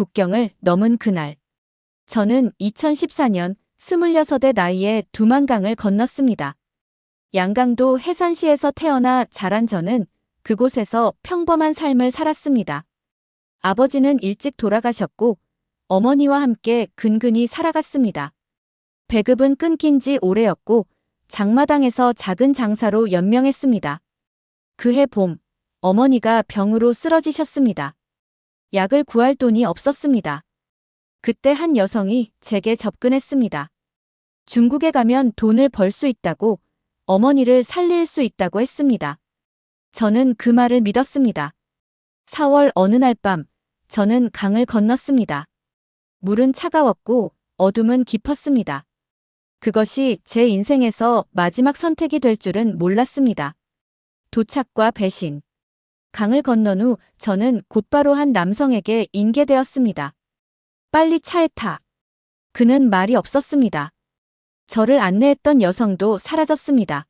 국경을 넘은 그날. 저는 2014년 26의 나이에 두만강을 건넜습니다. 양강도 해산시에서 태어나 자란 저는 그곳에서 평범한 삶을 살았습니다. 아버지는 일찍 돌아가셨고 어머니와 함께 근근히 살아갔습니다. 배급은 끊긴 지 오래였고 장마당에서 작은 장사로 연명했습니다. 그해 봄, 어머니가 병으로 쓰러지셨습니다. 약을 구할 돈이 없었습니다. 그때 한 여성이 제게 접근했습니다. 중국에 가면 돈을 벌 수 있다고, 어머니를 살릴 수 있다고 했습니다. 저는 그 말을 믿었습니다. 4월 어느 날 밤, 저는 강을 건넜습니다. 물은 차가웠고 어둠은 깊었습니다. 그것이 제 인생에서 마지막 선택이 될 줄은 몰랐습니다. 도착과 배신. 강을 건넌 후 저는 곧바로 한 남성에게 인계되었습니다. 빨리 차에 타. 그는 말이 없었습니다. 저를 안내했던 여성도 사라졌습니다.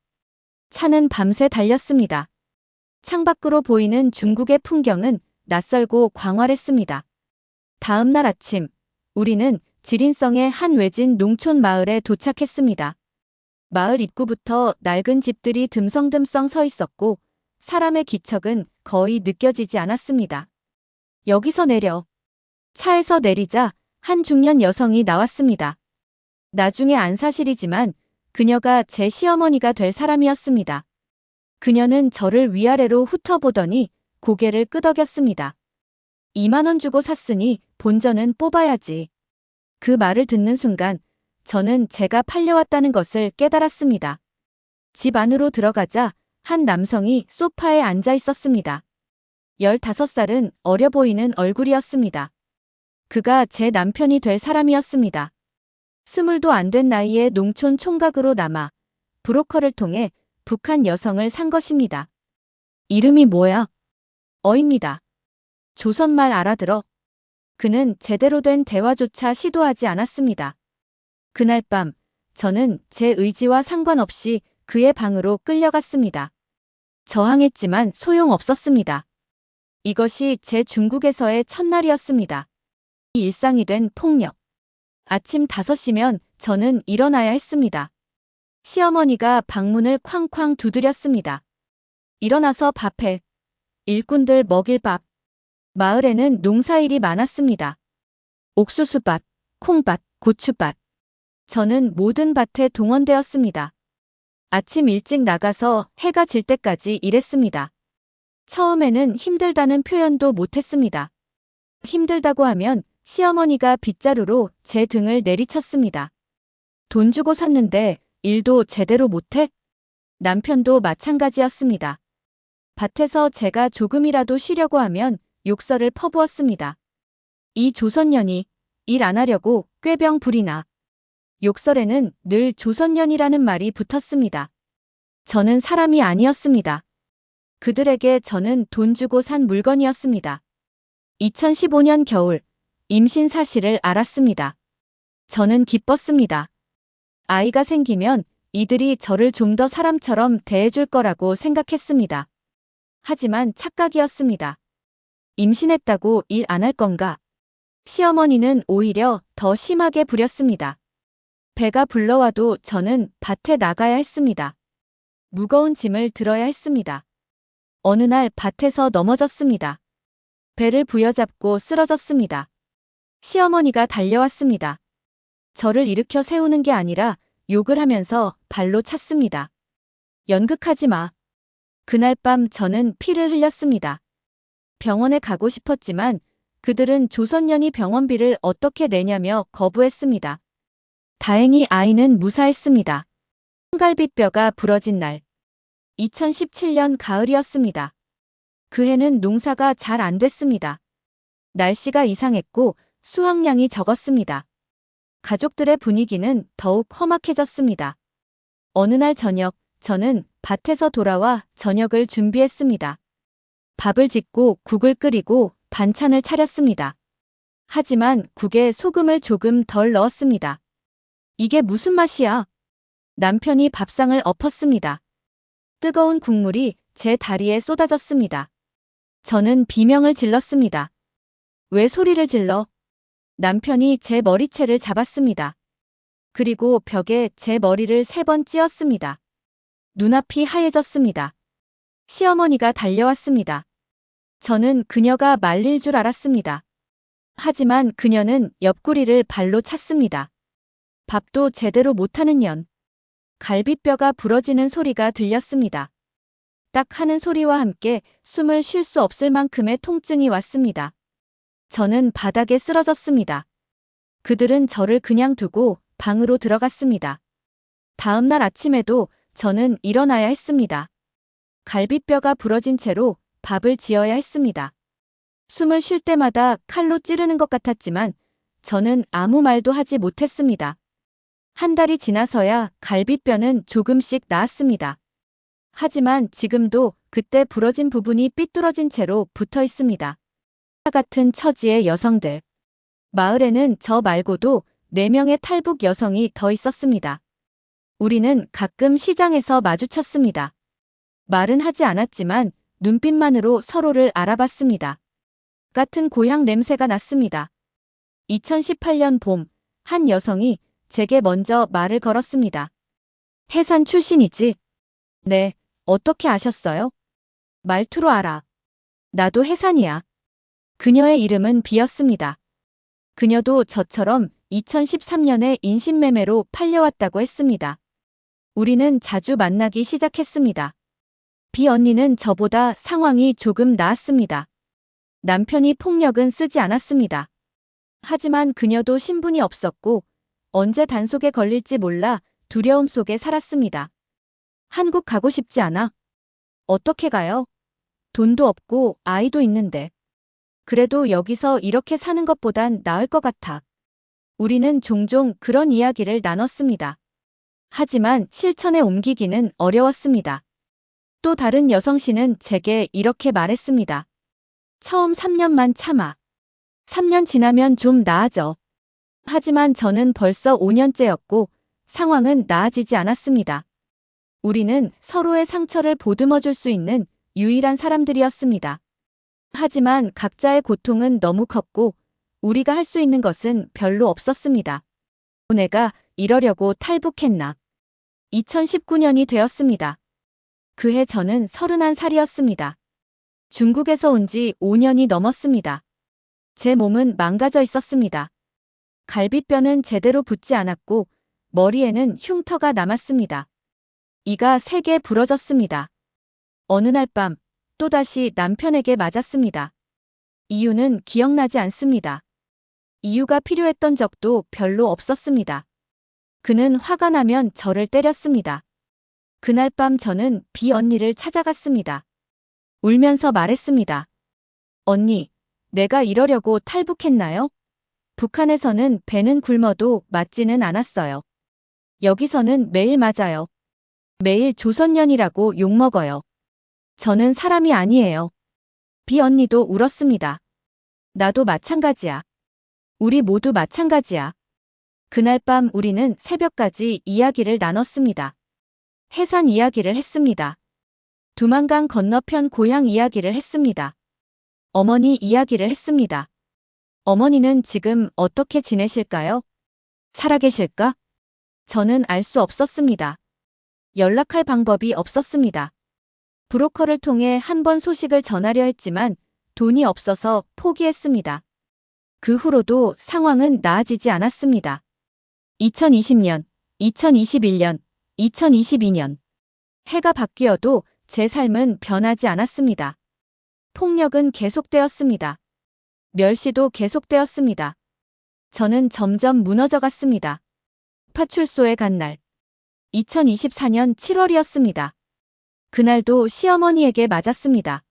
차는 밤새 달렸습니다. 창밖으로 보이는 중국의 풍경은 낯설고 광활했습니다. 다음 날 아침, 우리는 지린성의 한 외진 농촌 마을에 도착했습니다. 마을 입구부터 낡은 집들이 듬성듬성 서 있었고 사람의 기척은 거의 느껴지지 않았습니다. 여기서 내려. 차에서 내리자 한 중년 여성이 나왔습니다. 나중에 안 사실이지만 그녀가 제 시어머니가 될 사람이었습니다. 그녀는 저를 위아래로 훑어보더니 고개를 끄덕였습니다. 2만 원 주고 샀으니 본전은 뽑아야지. 그 말을 듣는 순간 저는 제가 팔려왔다는 것을 깨달았습니다. 집 안으로 들어가자 한 남성이 소파에 앉아 있었습니다. 15살은 어려 보이는 얼굴이었습니다. 그가 제 남편이 될 사람이었습니다. 20도 안 된 나이에 농촌 총각으로 남아 브로커를 통해 북한 여성을 산 것입니다. 이름이 뭐야? 어입니다. 조선말 알아들어? 그는 제대로 된 대화조차 시도하지 않았습니다. 그날 밤 저는 제 의지와 상관없이 그의 방으로 끌려갔습니다. 저항했지만 소용없었습니다. 이것이 제 중국에서의 첫날이었습니다. 일상이 된 폭력. 아침 5시면 저는 일어나야 했습니다. 시어머니가 방문을 쾅쾅 두드렸습니다. 일어나서 밥해. 일꾼들 먹일 밥. 마을에는 농사일이 많았습니다. 옥수수밭, 콩밭, 고추밭. 저는 모든 밭에 동원되었습니다. 아침 일찍 나가서 해가 질 때까지 일했습니다. 처음에는 힘들다는 표현도 못했습니다. 힘들다고 하면 시어머니가 빗자루로 제 등을 내리쳤습니다. 돈 주고 샀는데 일도 제대로 못해? 남편도 마찬가지였습니다. 밭에서 제가 조금이라도 쉬려고 하면 욕설을 퍼부었습니다. 이 조선년이 일 안 하려고 꾀병 부리나. 욕설에는 늘 조선년이라는 말이 붙었습니다. 저는 사람이 아니었습니다. 그들에게 저는 돈 주고 산 물건이었습니다. 2015년 겨울, 임신 사실을 알았습니다. 저는 기뻤습니다. 아이가 생기면 이들이 저를 좀 더 사람처럼 대해줄 거라고 생각했습니다. 하지만 착각이었습니다. 임신했다고 일 안 할 건가? 시어머니는 오히려 더 심하게 부렸습니다. 배가 불러와도 저는 밭에 나가야 했습니다. 무거운 짐을 들어야 했습니다. 어느 날 밭에서 넘어졌습니다. 배를 부여잡고 쓰러졌습니다. 시어머니가 달려왔습니다. 저를 일으켜 세우는 게 아니라 욕을 하면서 발로 찼습니다. 연극하지 마. 그날 밤 저는 피를 흘렸습니다. 병원에 가고 싶었지만 그들은 조선년이 병원비를 어떻게 내냐며 거부했습니다. 다행히 아이는 무사했습니다. 홍갈비뼈가 부러진 날. 2017년 가을이었습니다. 그 해는 농사가 잘 안 됐습니다. 날씨가 이상했고 수확량이 적었습니다. 가족들의 분위기는 더욱 험악해졌습니다. 어느 날 저녁, 저는 밭에서 돌아와 저녁을 준비했습니다. 밥을 짓고 국을 끓이고 반찬을 차렸습니다. 하지만 국에 소금을 조금 덜 넣었습니다. 이게 무슨 맛이야? 남편이 밥상을 엎었습니다. 뜨거운 국물이 제 다리에 쏟아졌습니다. 저는 비명을 질렀습니다. 왜 소리를 질러? 남편이 제 머리채를 잡았습니다. 그리고 벽에 제 머리를 3번 찧었습니다. 눈앞이 하얘졌습니다. 시어머니가 달려왔습니다. 저는 그녀가 말릴 줄 알았습니다. 하지만 그녀는 옆구리를 발로 찼습니다. 밥도 제대로 못하는 년. 갈비뼈가 부러지는 소리가 들렸습니다. 딱 하는 소리와 함께 숨을 쉴 수 없을 만큼의 통증이 왔습니다. 저는 바닥에 쓰러졌습니다. 그들은 저를 그냥 두고 방으로 들어갔습니다. 다음 날 아침에도 저는 일어나야 했습니다. 갈비뼈가 부러진 채로 밥을 지어야 했습니다. 숨을 쉴 때마다 칼로 찌르는 것 같았지만 저는 아무 말도 하지 못했습니다. 한 달이 지나서야 갈비뼈는 조금씩 나았습니다. 하지만 지금도 그때 부러진 부분이 삐뚤어진 채로 붙어 있습니다. 같은 처지의 여성들. 마을에는 저 말고도 4명의 탈북 여성이 더 있었습니다. 우리는 가끔 시장에서 마주쳤습니다. 말은 하지 않았지만 눈빛만으로 서로를 알아봤습니다. 같은 고향 냄새가 났습니다. 2018년 봄, 한 여성이 제게 먼저 말을 걸었습니다. 해산 출신이지? 네, 어떻게 아셨어요? 말투로 알아. 나도 해산이야. 그녀의 이름은 비였습니다. 그녀도 저처럼 2013년에 인신매매로 팔려왔다고 했습니다. 우리는 자주 만나기 시작했습니다. 비 언니는 저보다 상황이 조금 나았습니다. 남편이 폭력은 쓰지 않았습니다. 하지만 그녀도 신분이 없었고 언제 단속에 걸릴지 몰라 두려움 속에 살았습니다. 한국 가고 싶지 않아? 어떻게 가요? 돈도 없고 아이도 있는데. 그래도 여기서 이렇게 사는 것보단 나을 것 같아. 우리는 종종 그런 이야기를 나눴습니다. 하지만 실천에 옮기기는 어려웠습니다. 또 다른 여성씨는 제게 이렇게 말했습니다. 처음 3년만 참아. 3년 지나면 좀 나아져. 하지만 저는 벌써 5년째였고 상황은 나아지지 않았습니다. 우리는 서로의 상처를 보듬어 줄 수 있는 유일한 사람들이었습니다. 하지만 각자의 고통은 너무 컸고 우리가 할 수 있는 것은 별로 없었습니다. 내가 이러려고 탈북했나. 2019년이 되었습니다. 그해 저는 31살이었습니다. 중국에서 온 지 5년이 넘었습니다. 제 몸은 망가져 있었습니다. 갈비뼈는 제대로 붙지 않았고 머리에는 흉터가 남았습니다. 이가 3개 부러졌습니다. 어느 날 밤 또다시 남편에게 맞았습니다. 이유는 기억나지 않습니다. 이유가 필요했던 적도 별로 없었습니다. 그는 화가 나면 저를 때렸습니다. 그날 밤 저는 비 언니를 찾아갔습니다. 울면서 말했습니다. 언니, 내가 이러려고 탈북했나요? 북한에서는 배는 굶어도 맞지는 않았어요. 여기서는 매일 맞아요. 매일 조선년이라고 욕먹어요. 저는 사람이 아니에요. 비 언니도 울었습니다. 나도 마찬가지야. 우리 모두 마찬가지야. 그날 밤 우리는 새벽까지 이야기를 나눴습니다. 해산 이야기를 했습니다. 두만강 건너편 고향 이야기를 했습니다. 어머니 이야기를 했습니다. 어머니는 지금 어떻게 지내실까요? 살아계실까? 저는 알 수 없었습니다. 연락할 방법이 없었습니다. 브로커를 통해 한 번 소식을 전하려 했지만 돈이 없어서 포기했습니다. 그 후로도 상황은 나아지지 않았습니다. 2020년, 2021년, 2022년. 해가 바뀌어도 제 삶은 변하지 않았습니다. 폭력은 계속되었습니다. 멸시도 계속되었습니다. 저는 점점 무너져갔습니다. 파출소에 간 날. 2024년 7월이었습니다. 그날도 시어머니에게 맞았습니다.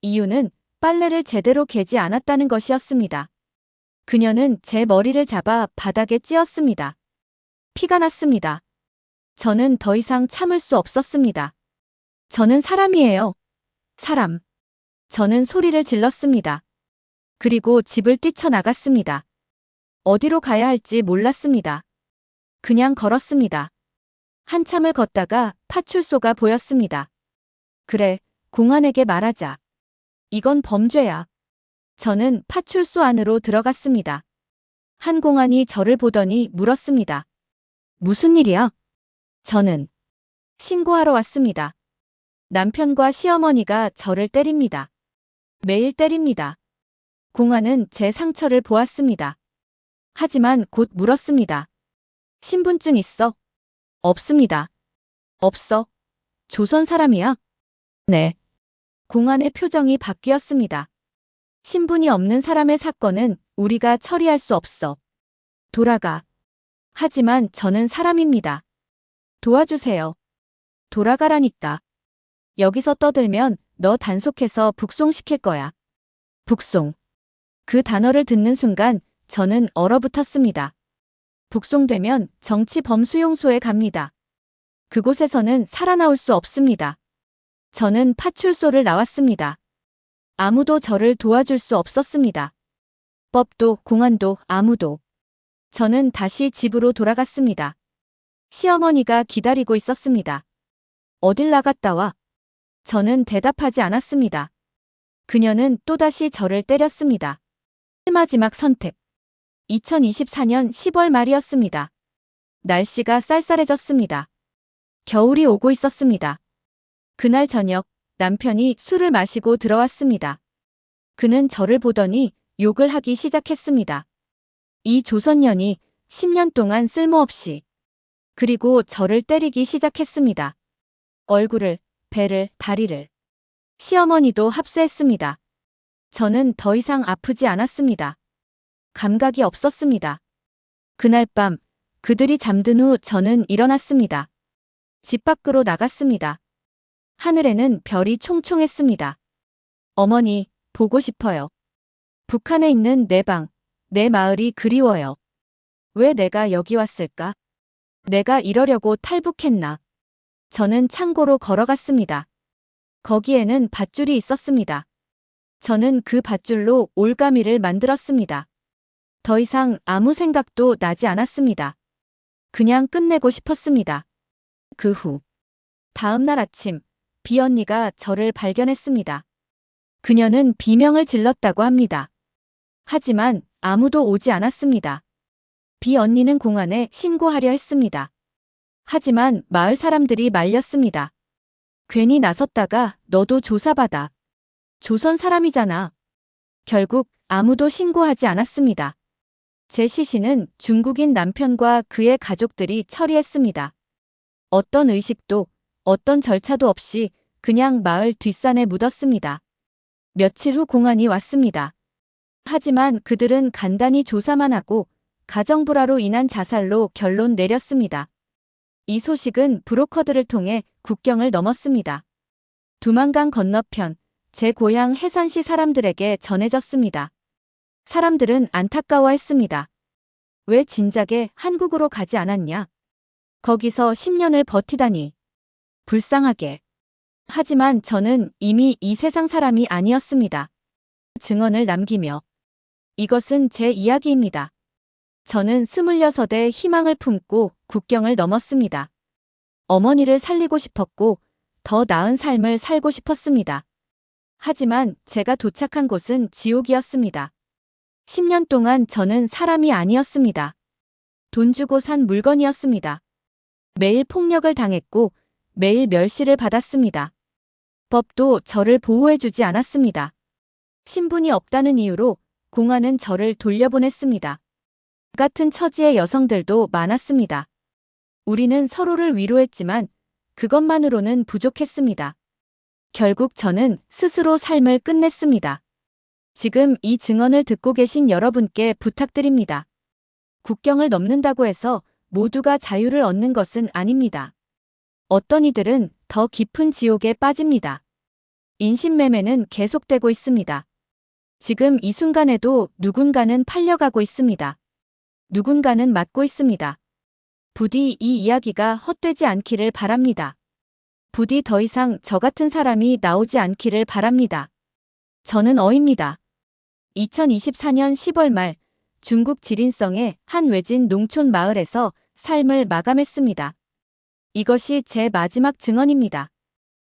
이유는 빨래를 제대로 개지 않았다는 것이었습니다. 그녀는 제 머리를 잡아 바닥에 찧었습니다. 피가 났습니다. 저는 더 이상 참을 수 없었습니다. 저는 사람이에요. 사람. 저는 소리를 질렀습니다. 그리고 집을 뛰쳐나갔습니다. 어디로 가야 할지 몰랐습니다. 그냥 걸었습니다. 한참을 걷다가 파출소가 보였습니다. 그래, 공안에게 말하자. 이건 범죄야. 저는 파출소 안으로 들어갔습니다. 한 공안이 저를 보더니 물었습니다. 무슨 일이야? 저는 신고하러 왔습니다. 남편과 시어머니가 저를 때립니다. 매일 때립니다. 공안은 제 상처를 보았습니다. 하지만 곧 물었습니다. 신분증 있어? 없습니다. 없어. 조선 사람이야? 네. 공안의 표정이 바뀌었습니다. 신분이 없는 사람의 사건은 우리가 처리할 수 없어. 돌아가. 하지만 저는 사람입니다. 도와주세요. 돌아가라니까. 여기서 떠들면 너 단속해서 북송시킬 거야. 북송. 그 단어를 듣는 순간 저는 얼어붙었습니다. 북송되면 정치범수용소에 갑니다. 그곳에서는 살아나올 수 없습니다. 저는 파출소를 나왔습니다. 아무도 저를 도와줄 수 없었습니다. 법도 공안도 아무도. 저는 다시 집으로 돌아갔습니다. 시어머니가 기다리고 있었습니다. 어딜 나갔다 와? 저는 대답하지 않았습니다. 그녀는 또다시 저를 때렸습니다. 마지막 선택. 2024년 10월 말이었습니다. 날씨가 쌀쌀해졌습니다. 겨울이 오고 있었습니다. 그날 저녁 남편이 술을 마시고 들어왔습니다. 그는 저를 보더니 욕을 하기 시작했습니다. 이 조선년이 10년 동안 쓸모없이. 그리고 저를 때리기 시작했습니다. 얼굴을, 배를, 다리를. 시어머니도 합세했습니다. 저는 더 이상 아프지 않았습니다. 감각이 없었습니다. 그날 밤 그들이 잠든 후 저는 일어났습니다. 집 밖으로 나갔습니다. 하늘에는 별이 총총했습니다. 어머니, 보고 싶어요. 북한에 있는 내 방, 내 마을이 그리워요. 왜 내가 여기 왔을까? 내가 이러려고 탈북했나? 저는 창고로 걸어갔습니다. 거기에는 밧줄이 있었습니다. 저는 그 밧줄로 올가미를 만들었습니다. 더 이상 아무 생각도 나지 않았습니다. 그냥 끝내고 싶었습니다. 그 후. 다음 날 아침, 비 언니가 저를 발견했습니다. 그녀는 비명을 질렀다고 합니다. 하지만 아무도 오지 않았습니다. 비 언니는 공안에 신고하려 했습니다. 하지만 마을 사람들이 말렸습니다. 괜히 나섰다가 너도 조사받아. 조선 사람이잖아. 결국 아무도 신고하지 않았습니다. 제 시신은 중국인 남편과 그의 가족들이 처리했습니다. 어떤 의식도 어떤 절차도 없이 그냥 마을 뒷산에 묻었습니다. 며칠 후 공안이 왔습니다. 하지만 그들은 간단히 조사만 하고 가정불화로 인한 자살로 결론 내렸습니다. 이 소식은 브로커들을 통해 국경을 넘었습니다. 두만강 건너편 제 고향 해산시 사람들에게 전해졌습니다. 사람들은 안타까워했습니다. 왜 진작에 한국으로 가지 않았냐? 거기서 10년을 버티다니. 불쌍하게. 하지만 저는 이미 이 세상 사람이 아니었습니다. 증언을 남기며. 이것은 제 이야기입니다. 저는 26에 희망을 품고 국경을 넘었습니다. 어머니를 살리고 싶었고 더 나은 삶을 살고 싶었습니다. 하지만 제가 도착한 곳은 지옥이었습니다. 10년 동안 저는 사람이 아니었습니다. 돈 주고 산 물건이었습니다. 매일 폭력을 당했고 매일 멸시를 받았습니다. 법도 저를 보호해주지 않았습니다. 신분이 없다는 이유로 공안은 저를 돌려보냈습니다. 같은 처지의 여성들도 많았습니다. 우리는 서로를 위로했지만 그것만으로는 부족했습니다. 결국 저는 스스로 삶을 끝냈습니다. 지금 이 증언을 듣고 계신 여러분께 부탁드립니다. 국경을 넘는다고 해서 모두가 자유를 얻는 것은 아닙니다. 어떤 이들은 더 깊은 지옥에 빠집니다. 인신매매는 계속되고 있습니다. 지금 이 순간에도 누군가는 팔려가고 있습니다. 누군가는 맞고 있습니다. 부디 이 이야기가 헛되지 않기를 바랍니다. 부디 더 이상 저 같은 사람이 나오지 않기를 바랍니다. 저는 어입니다. 2024년 10월 말 중국 지린성의 한 외진 농촌 마을에서 삶을 마감했습니다. 이것이 제 마지막 증언입니다.